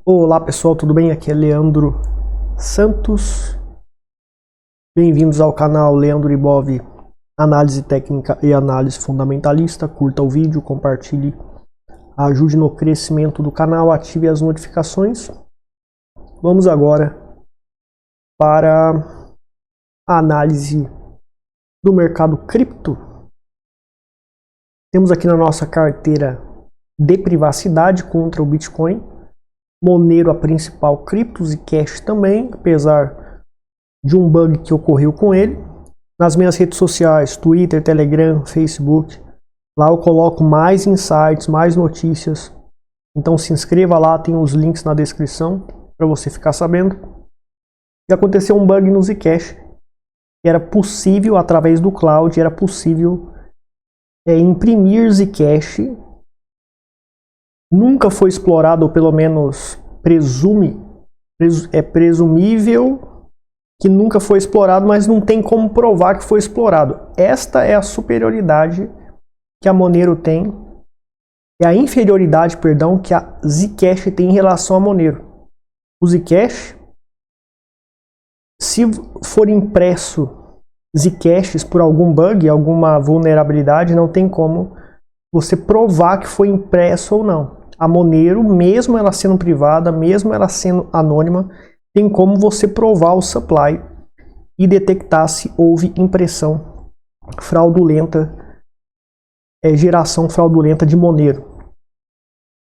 Olá pessoal, tudo bem? Aqui é Leandro Santos. Bem-vindos ao canal Leandro Ibov, análise técnica e análise fundamentalista. Curta o vídeo, compartilhe, ajude no crescimento do canal, ative as notificações. Vamos agora para a análise do mercado cripto. Temos aqui na nossa carteira de privacidade contra o Bitcoin, Monero a principal, cripto, Zcash também, apesar de um bug que ocorreu com ele. Nas minhas redes sociais, Twitter, Telegram, Facebook, lá eu coloco mais insights, mais notícias. Então se inscreva lá, tem os links na descrição para você ficar sabendo. E aconteceu um bug no Zcash. Era possível, através do cloud, era possível imprimir Zcash. Nunca foi explorado, ou pelo menos é presumível que nunca foi explorado, mas não tem como provar que foi explorado. Esta é a superioridade que a Monero tem, é a inferioridade, perdão, que a Zcash tem em relação a Monero. O Zcash, se for impresso Zcashes por algum bug, alguma vulnerabilidade, não tem como você provar que foi impresso ou não. A Monero, mesmo ela sendo privada, mesmo ela sendo anônima, tem como você provar o supply e detectar se houve impressão fraudulenta, geração fraudulenta de Monero.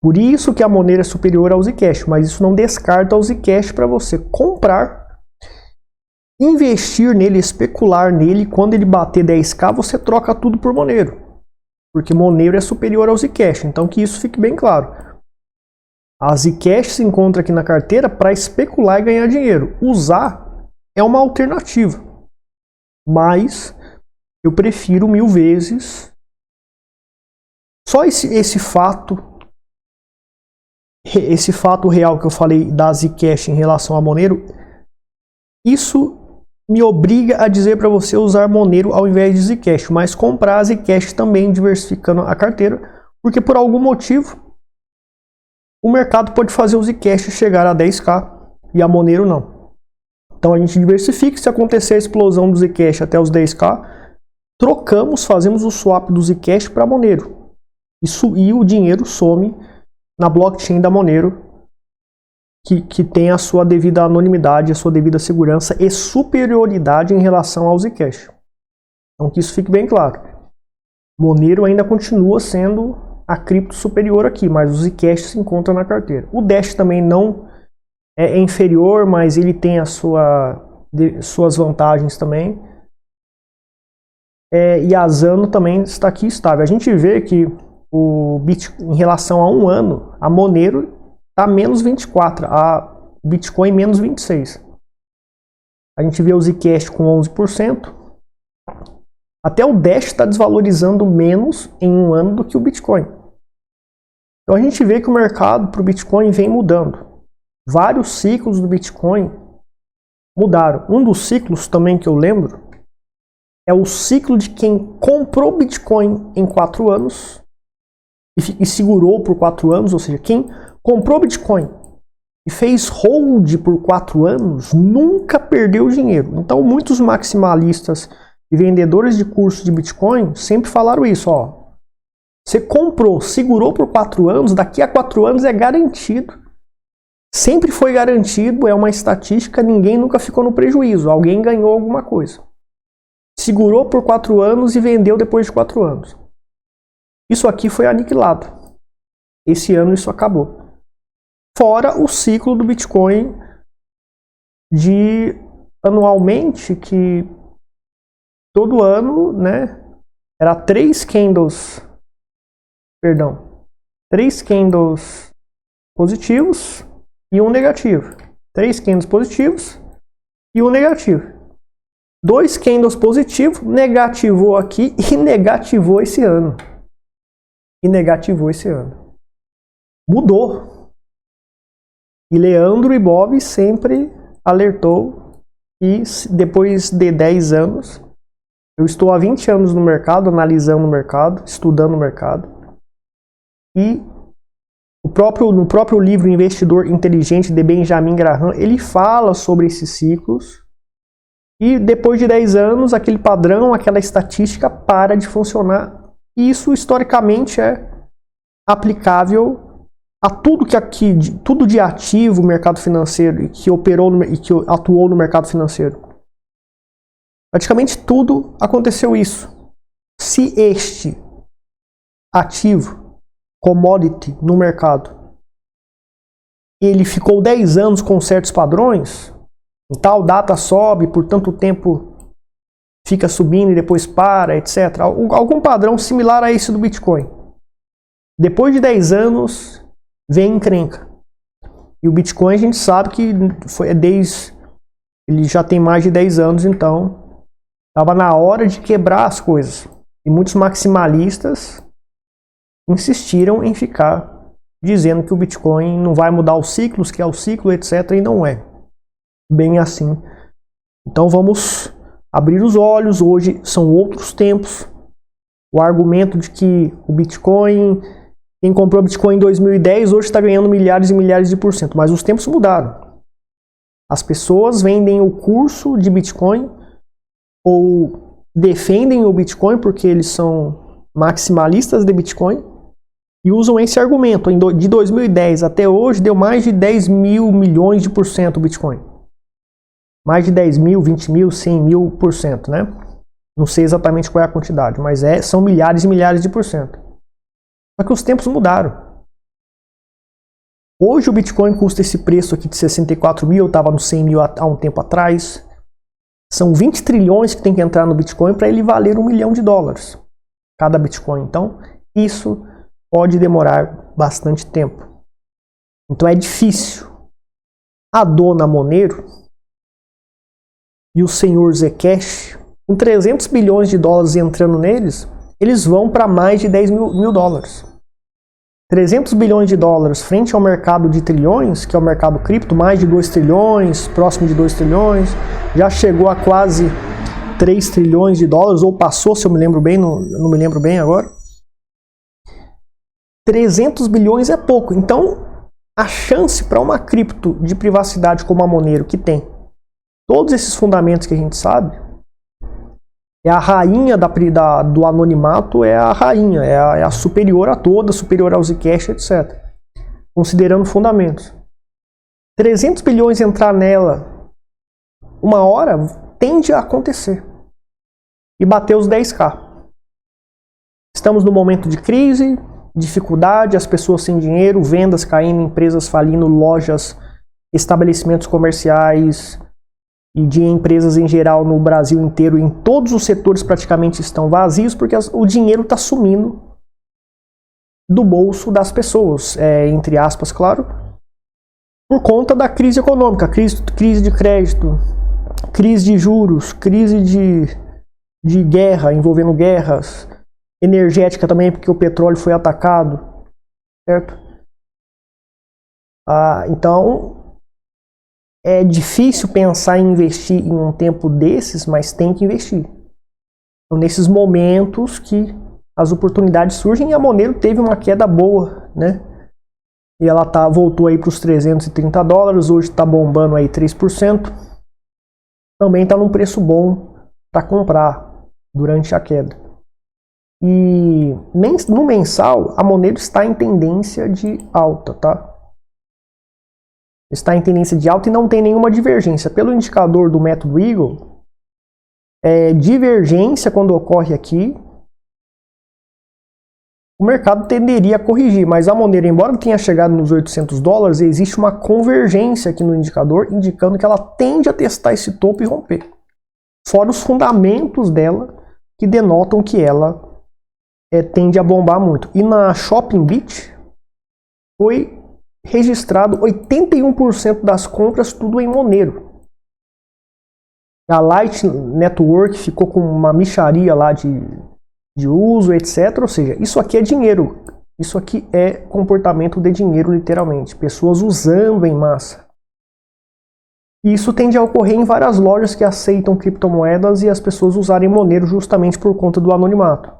Por isso que a Monero é superior ao Zcash, mas isso não descarta o Zcash para você comprar, investir nele, especular nele. Quando ele bater 10k, você troca tudo por Monero. Porque Monero é superior ao Zcash, então que isso fique bem claro. A Zcash se encontra aqui na carteira para especular e ganhar dinheiro. Usar é uma alternativa, mas eu prefiro 1000 vezes. Só esse fato real que eu falei da Zcash em relação a Monero, isso me obriga a dizer para você usar Monero ao invés de Zcash, mas comprar a Zcash também, diversificando a carteira, porque por algum motivo o mercado pode fazer o Zcash chegar a 10k e a Monero não. Então a gente diversifica. Se acontecer a explosão do Zcash até os 10k, trocamos, fazemos o swap do Zcash para Monero. E o dinheiro some na blockchain da Monero, que tem a sua devida anonimidade, a sua devida segurança e superioridade em relação ao Zcash. Então que isso fique bem claro. Monero ainda continua sendo a cripto superior aqui, mas o Zcash se encontra na carteira. O Dash também não é inferior, mas ele tem suas vantagens também. E a Zano também está aqui estável. A gente vê que o Bitcoin, em relação a um ano, a Monero está menos 24, a Bitcoin menos 26. A gente vê o Zcash com 11%. Até o Dash está desvalorizando menos em um ano do que o Bitcoin. Então a gente vê que o mercado para o Bitcoin vem mudando. Vários ciclos do Bitcoin mudaram. Um dos ciclos também que eu lembro é o ciclo de quem comprou Bitcoin em 4 anos e segurou por 4 anos, ou seja, quem comprou Bitcoin e fez hold por 4 anos, nunca perdeu dinheiro. Então, muitos maximalistas e vendedores de cursos de Bitcoin sempre falaram isso, ó. Você comprou, segurou por 4 anos, daqui a 4 anos é garantido. Sempre foi garantido, é uma estatística, ninguém nunca ficou no prejuízo, alguém ganhou alguma coisa. Segurou por 4 anos e vendeu depois de 4 anos. Isso aqui foi aniquilado. Esse ano isso acabou. Fora o ciclo do Bitcoin de anualmente, que todo ano, né, era 3 candles positivos e um negativo. 3 candles positivos e um negativo. 2 candles positivos, negativou aqui e negativou esse ano. Mudou. E Leandro Ibov sempre alertou que depois de 10 anos, eu estou há 20 anos no mercado, analisando o mercado, estudando o mercado, e o no próprio livro Investidor Inteligente de Benjamin Graham, ele fala sobre esses ciclos. E depois de 10 anos, aquele padrão, aquela estatística para de funcionar. E isso historicamente é aplicável a tudo de ativo no mercado financeiro e que operou e que atuou no mercado financeiro. Praticamente tudo aconteceu isso. Se este ativo, commodity no mercado, ele ficou 10 anos com certos padrões, em tal data sobe, por tanto tempo fica subindo e depois para, etc. Algum padrão similar a esse do Bitcoin. Depois de 10 anos, vem encrenca. E o Bitcoin a gente sabe que ele já tem mais de 10 anos, então estava na hora de quebrar as coisas. E muitos maximalistas insistiram em ficar dizendo que o Bitcoin não vai mudar os ciclos, que é o ciclo, etc. E não é bem assim. Então vamos abrir os olhos. Hoje são outros tempos. O argumento de que o Bitcoin, quem comprou Bitcoin em 2010 hoje está ganhando milhares e milhares de %. Mas os tempos mudaram. As pessoas vendem o curso de Bitcoin ou defendem o Bitcoin porque eles são maximalistas de Bitcoin e usam esse argumento. De 2010 até hoje deu mais de 10 mil milhões de % o Bitcoin. Mais de 10 mil, 20 mil, 100 mil %, né? Não sei exatamente qual é a quantidade, mas são milhares e milhares de %. Só que os tempos mudaram. Hoje o Bitcoin custa esse preço aqui de 64 mil, eu estava no 100 mil há um tempo atrás. São 20 trilhões que tem que entrar no Bitcoin para ele valer $1 milhão cada Bitcoin. Então, isso pode demorar bastante tempo. Então é difícil. A dona Monero e o senhor Zcash, com 300 bilhões de dólares entrando neles, eles vão para mais de 10 mil dólares. 300 bilhões de dólares frente ao mercado de trilhões, que é o mercado cripto, mais de 2 trilhões, próximo de 2 trilhões, já chegou a quase 3 trilhões de dólares, ou passou, se eu me lembro bem, não me lembro bem agora. 300 bilhões é pouco. Então, a chance para uma cripto de privacidade como a Monero, que tem todos esses fundamentos que a gente sabe, é a rainha do anonimato, é a rainha, é a superior a todas, superior ao Zcash, etc. Considerando fundamentos. 300 bilhões entrar nela uma hora tende a acontecer. E bater os 10k. Estamos num momento de crise, dificuldade, as pessoas sem dinheiro, vendas caindo, empresas falindo, lojas, estabelecimentos comerciais e de empresas em geral no Brasil inteiro, em todos os setores praticamente estão vazios, porque o dinheiro está sumindo do bolso das pessoas, entre aspas, claro, por conta da crise econômica, crise de crédito, crise de juros, crise de guerra, envolvendo guerras, energética também, porque o petróleo foi atacado, certo? Então, é difícil pensar em investir em um tempo desses, mas tem que investir. Então, nesses momentos que as oportunidades surgem, e a Monero teve uma queda boa, né? E ela voltou aí para os 330 dólares, hoje está bombando aí 3%. Também está num preço bom para comprar durante a queda. E no mensal, a Monero está em tendência de alta, tá? Está em tendência de alta e não tem nenhuma divergência. Pelo indicador do método Eagle, divergência quando ocorre aqui, o mercado tenderia a corrigir, mas a Monero, embora tenha chegado nos 800 dólares, existe uma convergência aqui no indicador, indicando que ela tende a testar esse topo e romper. Fora os fundamentos dela, que denotam que ela tende a bombar muito. E na ShoppingBit foi registrado 81% das compras tudo em Monero. A Light Network ficou com uma mixaria lá de uso, etc. Ou seja, isso aqui é dinheiro. Isso aqui é comportamento de dinheiro, literalmente. Pessoas usando em massa. E isso tende a ocorrer em várias lojas que aceitam criptomoedas e as pessoas usarem Monero justamente por conta do anonimato.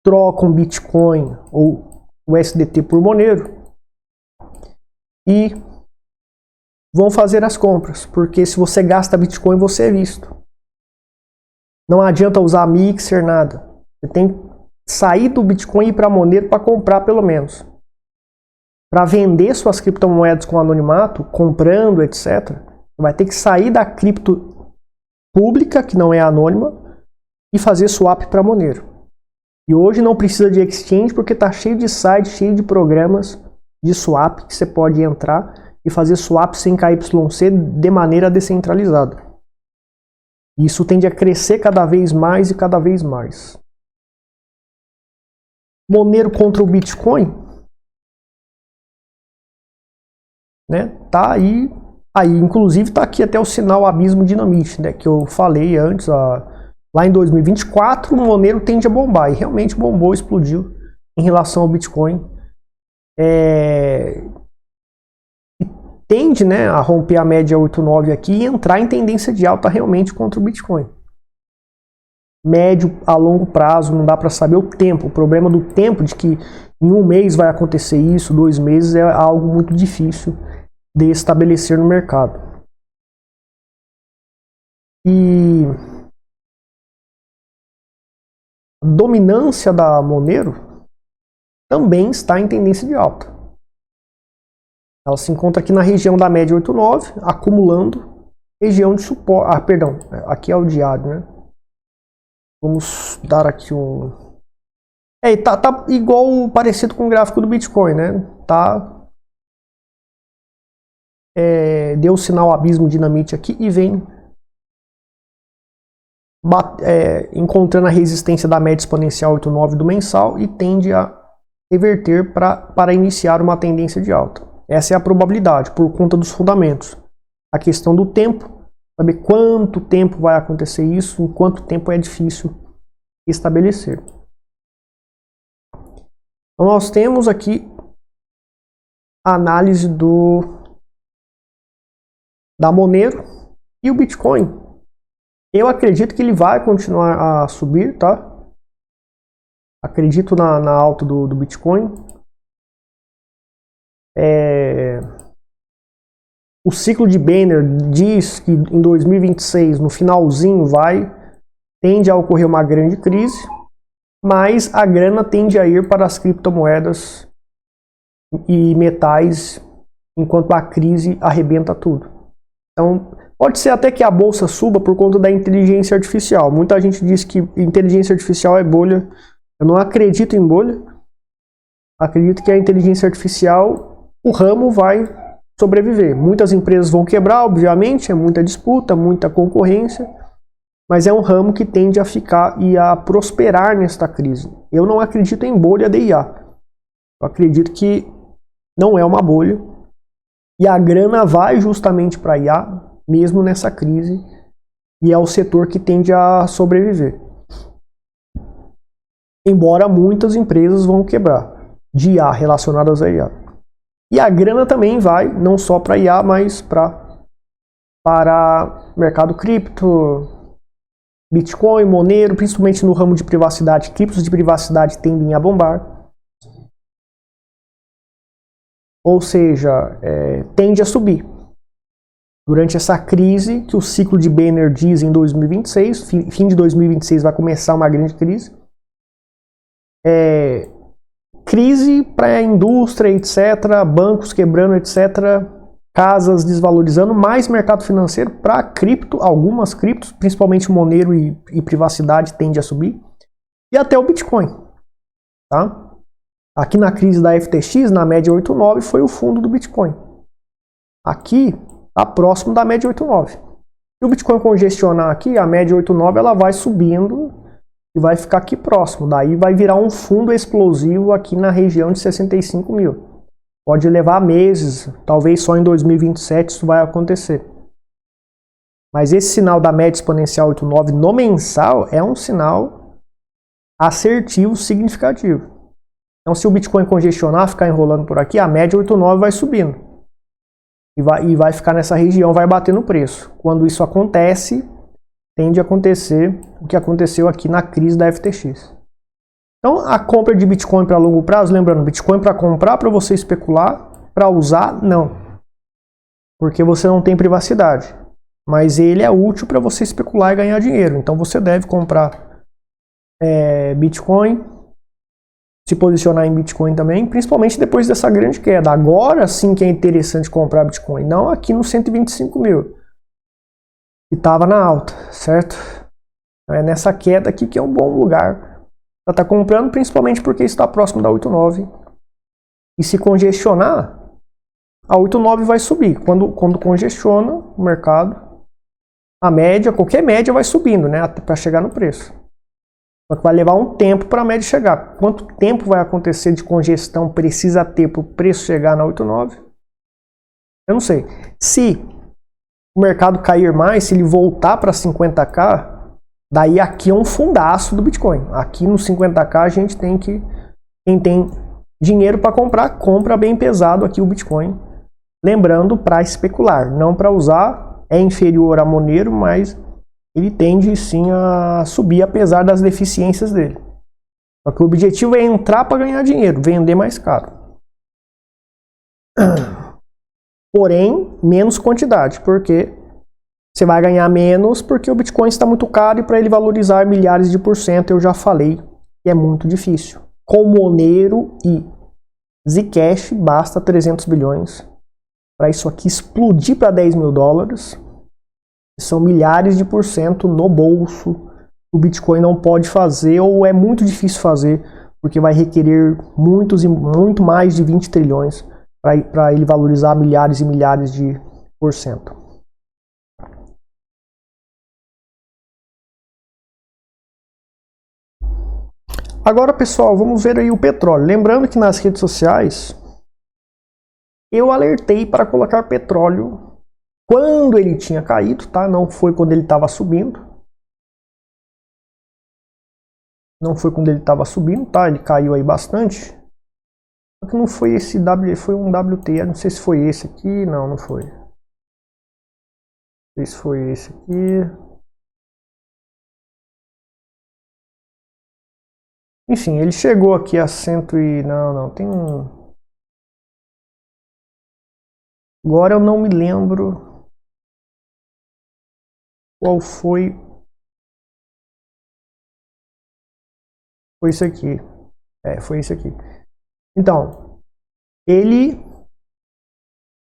Trocam Bitcoin ou o USDT por Monero. e vão fazer as compras, porque se você gasta Bitcoin, você é visto. Não adianta usar mixer, nada. Você tem que sair do Bitcoin e ir para a Monero para comprar pelo menos. Para vender suas criptomoedas com anonimato, comprando, etc., você vai ter que sair da cripto pública, que não é anônima, e fazer swap para Monero. E hoje não precisa de exchange porque está cheio de sites, cheio de programas de swap que você pode entrar e fazer swap sem KYC de maneira descentralizada. Isso tende a crescer cada vez mais e cada vez mais. Monero contra o Bitcoin, né? Tá aí inclusive tá aqui até o sinal Abismo Dinamite, né, que eu falei antes, lá em 2024 o Monero tende a bombar, e realmente bombou, explodiu em relação ao Bitcoin. Tende, né, a romper a média 8,9 aqui e entrar em tendência de alta realmente contra o Bitcoin. Médio a longo prazo, não dá para saber o tempo. O problema do tempo, de que em um mês vai acontecer isso, 2 meses, é algo muito difícil de estabelecer no mercado. E a dominância da Monero também está em tendência de alta. Ela se encontra aqui na região da média 8,9, acumulando região de suporte. Perdão, aqui é o diário, né? Vamos dar aqui um... tá igual, parecido com o gráfico do Bitcoin, né? Deu o sinal Abismo Dinamite aqui e vem encontrando a resistência da média exponencial 8,9 do mensal e tende a reverter para iniciar uma tendência de alta. Essa é a probabilidade, por conta dos fundamentos. A questão do tempo, saber quanto tempo vai acontecer isso, em quanto tempo é difícil estabelecer. Então nós temos aqui a análise da Monero e o Bitcoin. Eu acredito que ele vai continuar a subir, tá? Acredito na alta do Bitcoin. O ciclo de Banner diz que em 2026, no finalzinho, tende a ocorrer uma grande crise, mas a grana tende a ir para as criptomoedas e metais enquanto a crise arrebenta tudo. Então, pode ser até que a bolsa suba por conta da inteligência artificial. Muita gente diz que inteligência artificial é bolha. Eu não acredito em bolha. Acredito que a inteligência artificial, o ramo vai sobreviver. Muitas empresas vão quebrar, obviamente, é muita disputa, muita concorrência, mas é um ramo que tende a ficar e a prosperar nesta crise. Eu não acredito em bolha de IA. Eu acredito que não é uma bolha e a grana vai justamente para IA, mesmo nessa crise, e é o setor que tende a sobreviver. Embora muitas empresas vão quebrar de IA, relacionadas a IA. E a grana também vai, não só para IA, mas para mercado cripto, Bitcoin, Monero, principalmente no ramo de privacidade. Criptos de privacidade tendem a bombar. Ou seja, tende a subir. Durante essa crise, que o ciclo de Banner diz em 2026, fim de 2026 vai começar uma grande crise. Crise para a indústria, etc., bancos quebrando, etc., casas desvalorizando, mais mercado financeiro para cripto, algumas criptos, principalmente Monero e privacidade tende a subir, e até o Bitcoin. Tá? Aqui na crise da FTX, na média 8,9, foi o fundo do Bitcoin. Aqui está próximo da média 8,9. Se o Bitcoin congestionar aqui, a média 8,9 ela vai subindo e vai ficar aqui próximo. Daí vai virar um fundo explosivo aqui na região de 65 mil. Pode levar meses, talvez só em 2027 isso vai acontecer. Mas esse sinal da média exponencial 8,9 no mensal é um sinal assertivo, significativo. Então se o Bitcoin congestionar, ficar enrolando por aqui, a média 8,9 vai subindo. E vai ficar nessa região, vai bater no preço. Quando isso acontece, tende a acontecer o que aconteceu aqui na crise da FTX. Então, a compra de Bitcoin para longo prazo, lembrando, Bitcoin para comprar, para você especular, para usar, não. Porque você não tem privacidade. Mas ele é útil para você especular e ganhar dinheiro. Então você deve comprar Bitcoin, se posicionar em Bitcoin também, principalmente depois dessa grande queda. Agora sim que é interessante comprar Bitcoin, não aqui no 125 mil, que estava na alta, certo? É nessa queda aqui que é um bom lugar para estar comprando, principalmente porque está próximo da 89. E se congestionar, a 89 vai subir. Quando congestiona o mercado, a média, qualquer média vai subindo, né, para chegar no preço. Só que vai levar um tempo para a média chegar. Quanto tempo vai acontecer de congestão precisa ter para o preço chegar na 89? Eu não sei. Se o mercado cair mais, se ele voltar para 50k, daí aqui é um fundaço do Bitcoin. Aqui no 50k a gente tem que... Quem tem dinheiro para comprar, compra bem pesado aqui o Bitcoin. Lembrando, para especular, não para usar. É inferior a Monero, mas ele tende sim a subir apesar das deficiências dele. Só que o objetivo é entrar para ganhar dinheiro, vender mais caro. Porém, menos quantidade, porque você vai ganhar menos porque o Bitcoin está muito caro e para ele valorizar milhares de %, eu já falei que é muito difícil. Com Monero e Zcash basta 300 bilhões. Para isso aqui explodir para 10 mil dólares, são milhares de % no bolso. O Bitcoin não pode fazer, ou é muito difícil fazer, porque vai requerer muito mais de 20 trilhões para ele valorizar milhares e milhares de %. Agora, pessoal, vamos ver aí o petróleo. Lembrando que nas redes sociais eu alertei para colocar petróleo quando ele tinha caído, tá? Não foi quando ele estava subindo. Não foi quando ele estava subindo, tá? Ele caiu aí bastante. Só que não foi esse W, foi um WT. Não sei se foi esse aqui. Não, não foi. Não sei se foi esse aqui. Enfim, ele chegou aqui a 100 e... Não, tem um... Agora eu não me lembro qual foi. Foi isso aqui. Foi isso aqui. Então,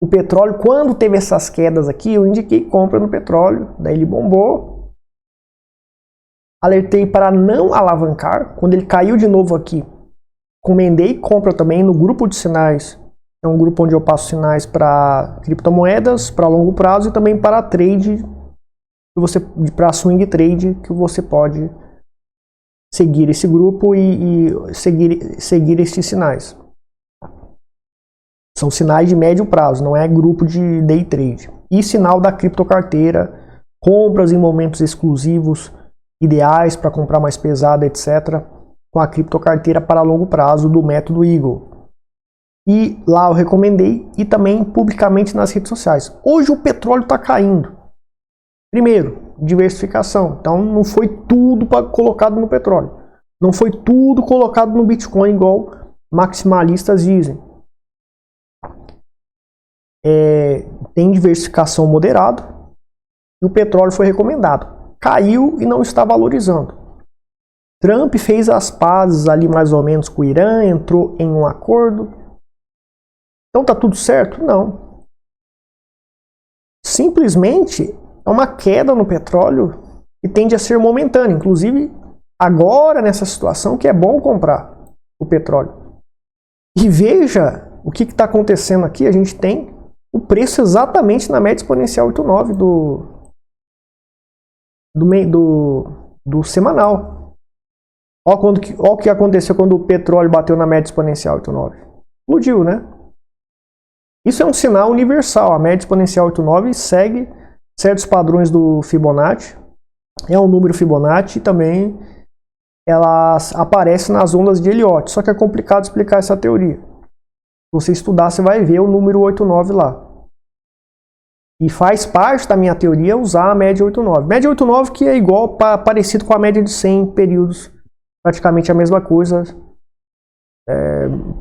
o petróleo, quando teve essas quedas aqui, eu indiquei compra no petróleo, daí ele bombou. Alertei para não alavancar. Quando ele caiu de novo aqui, recomendei compra também no grupo de sinais. É um grupo onde eu passo sinais para criptomoedas, para longo prazo e também para trade, para swing trade, que você pode seguir esse grupo e seguir esses sinais. São sinais de médio prazo, não é grupo de day trade. E sinal da criptocarteira, compras em momentos exclusivos, ideais para comprar mais pesado, etc. Com a criptocarteira para longo prazo do método Eagle. E lá eu recomendei e também publicamente nas redes sociais. Hoje o petróleo está caindo. Primeiro, diversificação. Então não foi tudo colocado no petróleo. Não foi tudo colocado no Bitcoin igual maximalistas dizem. Tem diversificação moderada e o petróleo foi recomendado. Caiu e não está valorizando. Trump fez as pazes ali mais ou menos com o Irã, entrou em um acordo. Então tá tudo certo? Não. Simplesmente é uma queda no petróleo que tende a ser momentânea. Inclusive, agora nessa situação que é bom comprar o petróleo. E veja o que está acontecendo aqui. A gente tem o preço exatamente na média exponencial 89 do semanal. Olha o que aconteceu quando o petróleo bateu na média exponencial 89. Explodiu, né? Isso é um sinal universal. A média exponencial 89 segue certos padrões do Fibonacci. É um número Fibonacci e também ela aparece nas ondas de Elliott. Só que é complicado explicar essa teoria. Se você estudar, você vai ver o número 89 lá. E faz parte da minha teoria usar a média 89. Média 89 que é igual, parecido com a média de 100 períodos. Praticamente a mesma coisa.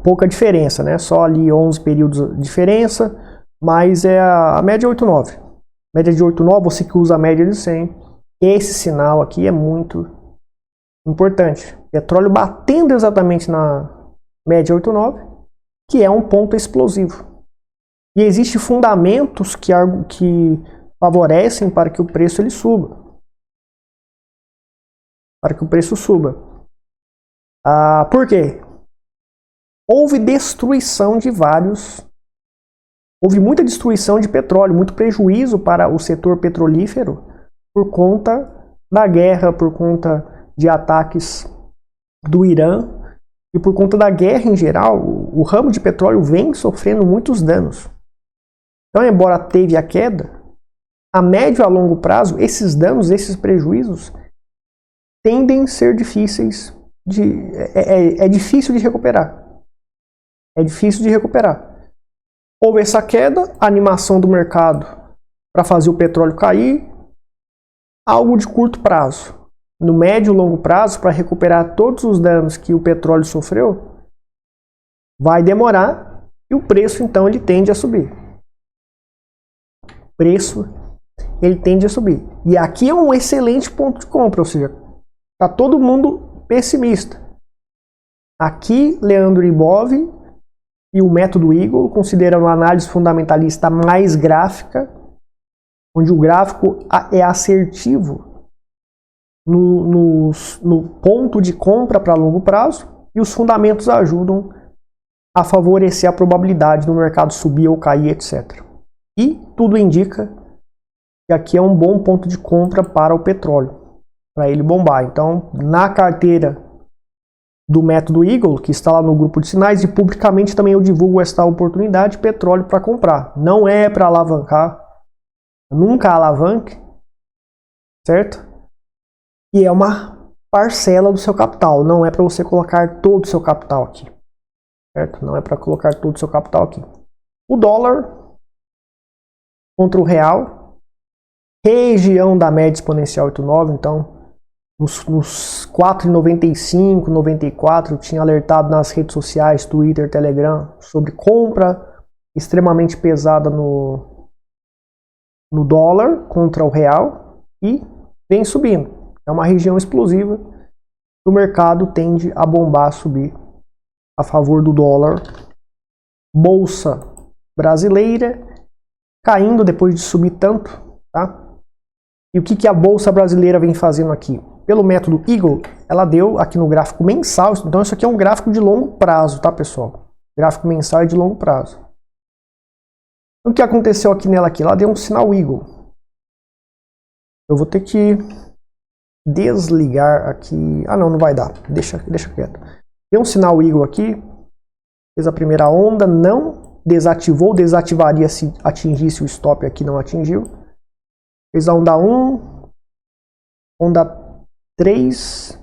pouca diferença, né? Só ali 11 períodos de diferença, mas a média é 8,9. Média de 8,9, você que usa a média de 100, esse sinal aqui é muito importante. Petróleo batendo exatamente na média 8,9, que é um ponto explosivo. E existem fundamentos que favorecem para que o preço ele suba. Para que o preço suba. Por quê? Houve destruição de houve muita destruição de petróleo, muito prejuízo para o setor petrolífero por conta da guerra, por conta de ataques do Irã e por conta da guerra em geral. O ramo de petróleo vem sofrendo muitos danos. Então, embora teve a queda, a médio e a longo prazo, esses danos, esses prejuízos tendem a ser difíceis é difícil de recuperar. É difícil de recuperar. Houve essa queda, a animação do mercado para fazer o petróleo cair, algo de curto prazo. No médio e longo prazo, para recuperar todos os danos que o petróleo sofreu, vai demorar e o preço, então, ele tende a subir. O preço, ele tende a subir. E aqui é um excelente ponto de compra, ou seja, está todo mundo pessimista. Aqui, Leandro Ibov e o método Eagle consideram a análise fundamentalista mais gráfica, onde o gráfico é assertivo no ponto de compra para longo prazo e os fundamentos ajudam a favorecer a probabilidade do mercado subir ou cair, etc. E tudo indica que aqui é um bom ponto de compra para o petróleo, para ele bombar. Então, na carteira do método Eagle, que está lá no grupo de sinais, e publicamente também eu divulgo esta oportunidade de petróleo para comprar. Não é para alavancar, nunca alavanque, certo? E é uma parcela do seu capital, não é para você colocar todo o seu capital aqui, certo? Não é para colocar todo o seu capital aqui. O dólar contra o real, região da média exponencial 8,9, então nos 4,95, 94, eu tinha alertado nas redes sociais, Twitter, Telegram, sobre compra extremamente pesada no dólar contra o real e vem subindo. É uma região explosiva. O mercado tende a bombar, a subir a favor do dólar. Bolsa brasileira caindo depois de subir tanto, tá? E o que a Bolsa Brasileira vem fazendo aqui? Pelo método Eagle, ela deu aqui no gráfico mensal, então isso aqui é um gráfico de longo prazo, tá, pessoal? Gráfico mensal é de longo prazo. O que aconteceu aqui nela aqui? Ela deu um sinal Eagle. Eu vou ter que desligar aqui. Ah, não vai dar. Deixa quieto. Deu um sinal Eagle aqui. Fez a primeira onda, não desativou, desativaria se atingisse o stop aqui, não atingiu. Fez a onda 1, onda 3,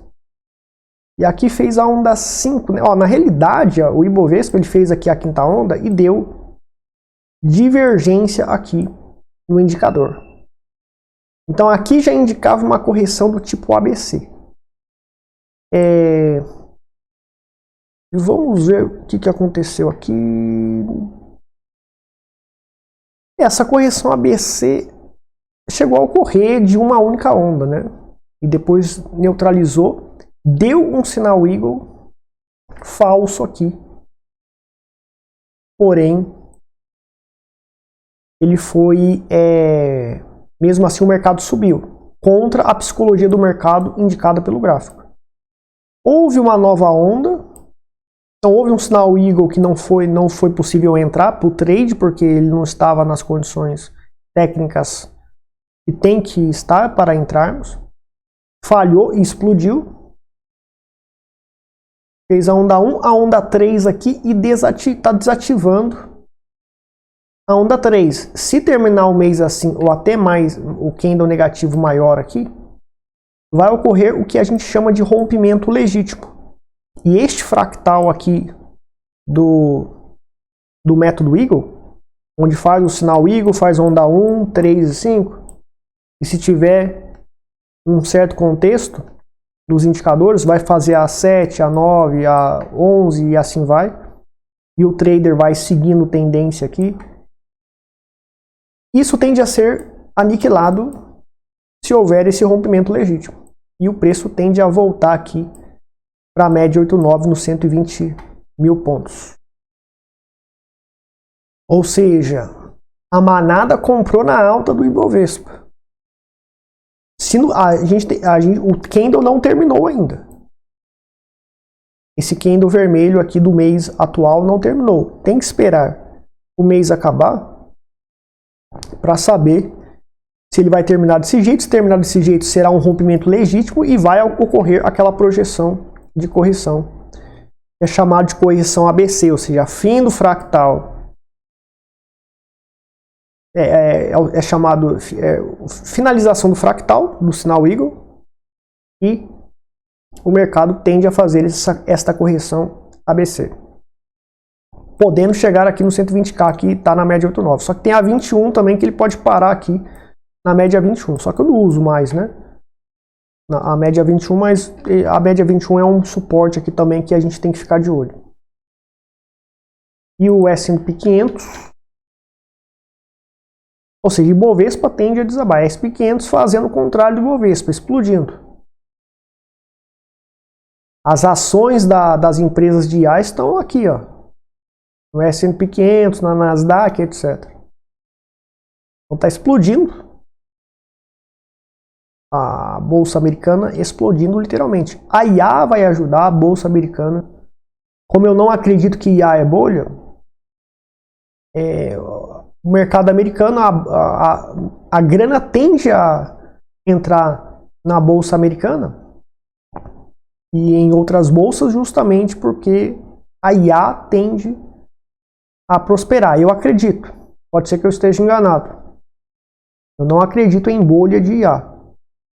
e aqui fez a onda 5, né? Ó, na realidade, ó, o Ibovespa ele fez aqui a quinta onda e deu divergência aqui no indicador. Então aqui já indicava uma correção do tipo ABC. Vamos ver o que aconteceu aqui. Essa correção ABC chegou a ocorrer de uma única onda, né? E depois neutralizou, deu um sinal Eagle falso aqui. Porém, ele foi, mesmo assim o mercado subiu, contra a psicologia do mercado indicada pelo gráfico. Houve uma nova onda, então houve um sinal Eagle que não foi possível entrar para o trade, porque ele não estava nas condições técnicas que tem que estar para entrarmos. Falhou e explodiu. Fez a onda 1, a onda 3 aqui e está desativando a onda 3. Se terminar o mês assim, ou até mais, o candle negativo maior aqui, vai ocorrer o que a gente chama de rompimento legítimo. E este fractal aqui do método Eagle, onde faz o sinal Eagle, faz onda 1, 3 e 5, e se tiver um certo contexto, dos indicadores, vai fazer a 7, a 9, a 11 e assim vai. E o trader vai seguindo tendência aqui. Isso tende a ser aniquilado se houver esse rompimento legítimo. E o preço tende a voltar aqui para a média 89 nos 120 mil pontos. Ou seja, a manada comprou na alta do Ibovespa. O candle não terminou ainda. Esse candle vermelho aqui do mês atual não terminou. Tem que esperar o mês acabar para saber se ele vai terminar desse jeito. Se terminar desse jeito, será um rompimento legítimo e vai ocorrer aquela projeção de correção. É chamado de correção ABC, ou seja, fim do fractal. É chamado finalização do fractal, do sinal Eagle, e o mercado tende a fazer esta correção ABC. Podendo chegar aqui no 120K, que está na média 8,9. Só que tem a 21 também, que ele pode parar aqui na média 21. Só que eu não uso mais, né? A média 21, mas a média 21 é um suporte aqui também que a gente tem que ficar de olho. E o S&P 500... Ou seja, Ibovespa tende a desabar. S&P 500 fazendo o contrário do Ibovespa, explodindo. As ações das empresas de IA estão aqui, ó, no S&P 500, na Nasdaq, etc. Então está explodindo. A Bolsa Americana explodindo literalmente. A IA vai ajudar a Bolsa Americana. Como eu não acredito que IA é bolha, o mercado americano, a grana tende a entrar na Bolsa Americana e em outras bolsas justamente porque a IA tende a prosperar. Eu acredito. Pode ser que eu esteja enganado. Eu não acredito em bolha de IA.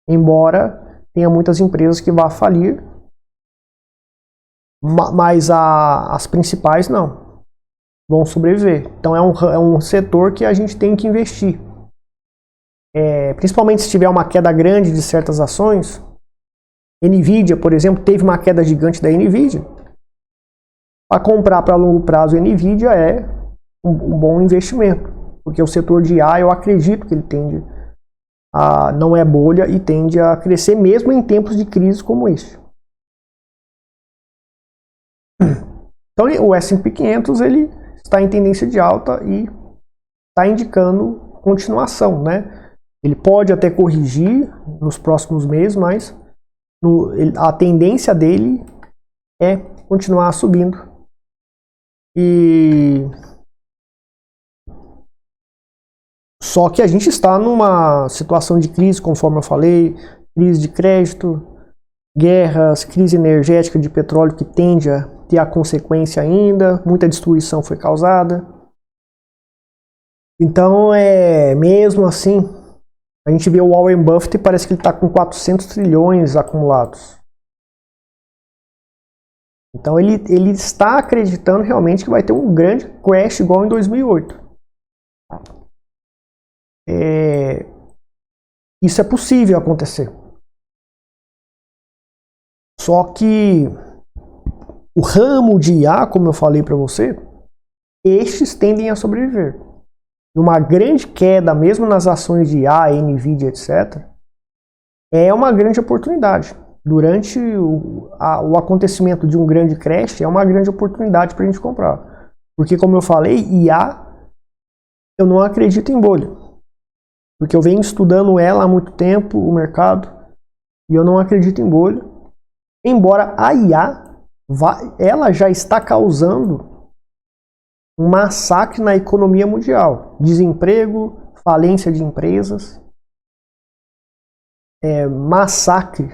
Embora tenha muitas empresas que vão falir, mas as principais não. Vão sobreviver. Então é um setor que a gente tem que investir. Principalmente se tiver uma queda grande de certas ações. Nvidia, por exemplo, teve uma queda gigante da Nvidia. Para comprar para longo prazo Nvidia é um bom investimento. Porque o setor de IA, eu acredito que ele tende a não é bolha e tende a crescer mesmo em tempos de crise como este. Então o S&P 500 ele está em tendência de alta e está indicando continuação, né? Ele pode até corrigir nos próximos meses, mas a tendência dele é continuar subindo. Só que a gente está numa situação de crise, conforme eu falei, crise de crédito, guerras, crise energética de petróleo que tende a ter a consequência ainda, muita destruição foi causada. Então, mesmo assim, a gente vê o Warren Buffett e parece que ele está com 400 trilhões acumulados. Então, ele está acreditando realmente que vai ter um grande crash igual em 2008. Isso é possível acontecer. Só que o ramo de IA, como eu falei para você, estes tendem a sobreviver. Uma grande queda, mesmo nas ações de IA, Nvidia, etc., é uma grande oportunidade. Durante o acontecimento de um grande crash, é uma grande oportunidade para a gente comprar. Porque, como eu falei, IA, eu não acredito em bolha. Porque eu venho estudando ela há muito tempo, o mercado, e eu não acredito em bolha. Embora a IA, ela já está causando um massacre na economia mundial. Desemprego, falência de empresas, massacre,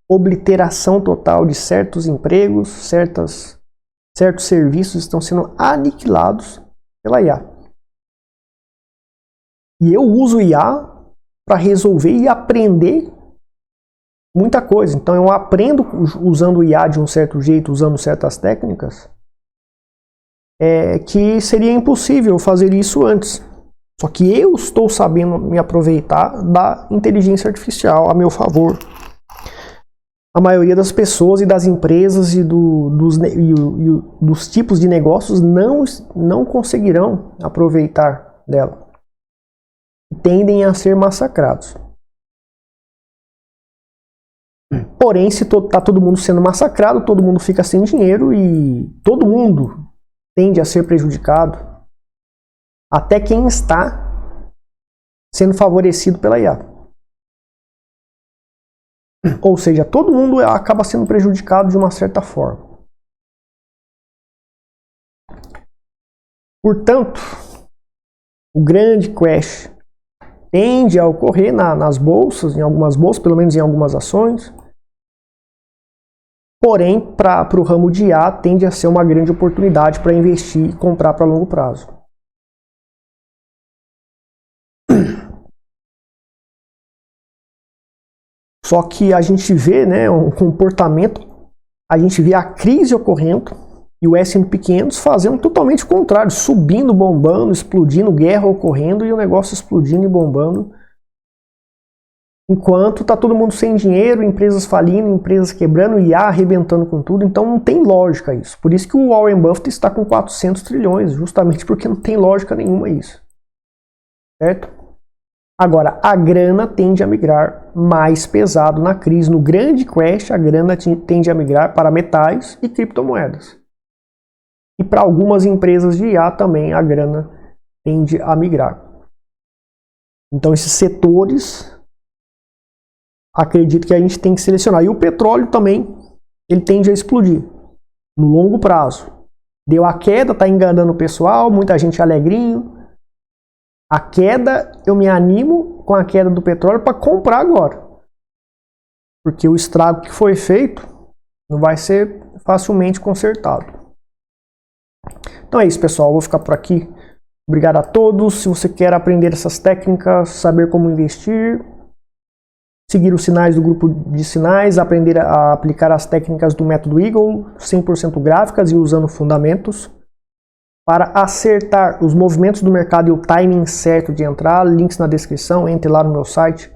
obliteração total de certos empregos, certos serviços estão sendo aniquilados pela IA. E eu uso IA para resolver e aprender muita coisa. Então eu aprendo usando o IA de um certo jeito, usando certas técnicas, que seria impossível fazer isso antes. Só que eu estou sabendo me aproveitar da inteligência artificial a meu favor. a maioria das pessoas e das empresas e dos tipos de negócios não conseguirão aproveitar dela. Tendem a ser massacrados. Porém, se está todo mundo sendo massacrado, todo mundo fica sem dinheiro e todo mundo tende a ser prejudicado. Até quem está sendo favorecido pela IA. Ou seja, todo mundo acaba sendo prejudicado de uma certa forma. Portanto, o grande crash tende a ocorrer nas bolsas, em algumas bolsas, pelo menos em algumas ações. Porém, para o ramo de IA, tende a ser uma grande oportunidade para investir e comprar para longo prazo. Só que a gente vê, né, um comportamento, a gente vê a crise ocorrendo e o S&P 500 fazendo totalmente o contrário, subindo, bombando, explodindo, guerra ocorrendo e o negócio explodindo e bombando. Enquanto está todo mundo sem dinheiro, empresas falindo, empresas quebrando, IA arrebentando com tudo, então não tem lógica isso. Por isso que o Warren Buffett está com 400 trilhões, justamente porque não tem lógica nenhuma isso. Certo? Agora, a grana tende a migrar mais pesado na crise. No grande crash, a grana tende a migrar para metais e criptomoedas. E para algumas empresas de IA também a grana tende a migrar. Então, esses setores, acredito que a gente tem que selecionar. E o petróleo também, ele tende a explodir no longo prazo. Deu a queda, está enganando o pessoal, muita gente alegrinho. A queda, eu me animo com a queda do petróleo para comprar agora. Porque o estrago que foi feito não vai ser facilmente consertado. Então é isso, pessoal. Eu vou ficar por aqui. Obrigado a todos. Se você quer aprender essas técnicas, saber como investir, seguir os sinais do grupo de sinais, aprender a aplicar as técnicas do método Eagle, 100% gráficas e usando fundamentos, para acertar os movimentos do mercado e o timing certo de entrar, links na descrição, entre lá no meu site,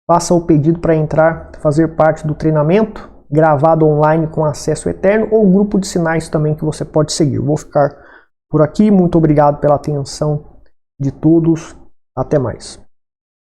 faça o pedido para entrar, fazer parte do treinamento, gravado online com acesso eterno, ou grupo de sinais também que você pode seguir. Eu vou ficar por aqui, muito obrigado pela atenção de todos, até mais.